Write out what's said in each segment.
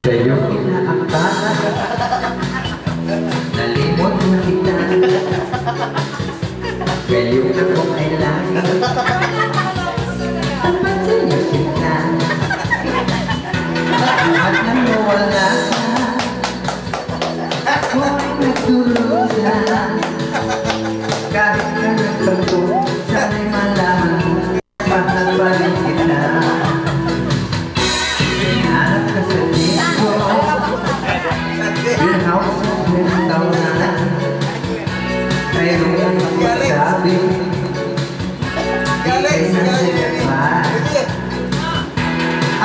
Sa'yo inaakala, nalimot na kita. Ngayon ako ay lagi ang sa'yo kita. At nang mawala ako ay nagdurusa. Kahit na nagtanto, sana'y malaman, mahal pa rin kita. Hinahanap ka sa dito, pinhouse mo pintaw na. Mayroon ang magsabi, ikay na sinapa.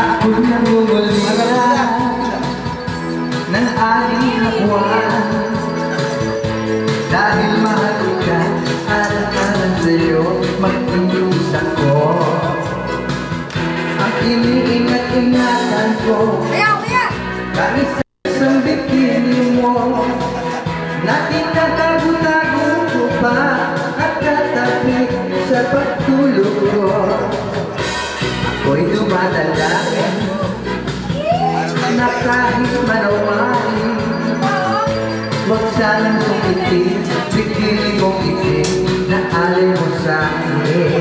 Ako nangungulila ng aking hapuan. Dahil mahal ka, alam sa'yo, mag-inis ako. Ang iniingat-ingatan ko, kahit sa isang bikini mo, na tinatago-tago ko pa at katabi sa pagtulog ko. Ako'y dumadalangin na kahit manawari, huwag sanang sumitin, bikini mong itin na alay mo sa'kin.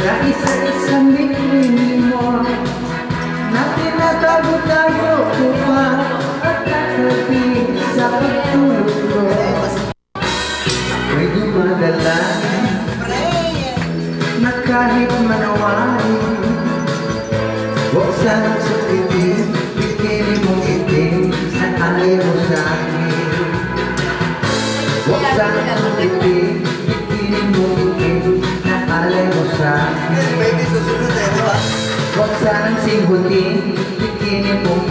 Na isa-isang bikini mo, na tinatago-tago ko pa at katabi sa pagtulog ko. Ako'y dumadalangin na kahit manawari, huwag sanang sukitin, bikini mong itim na alay mo sa'kin. Huwag sanang sukitin, bikini mong itim na alay mo sa'kin. Huwag sanang singgutin, bikini mong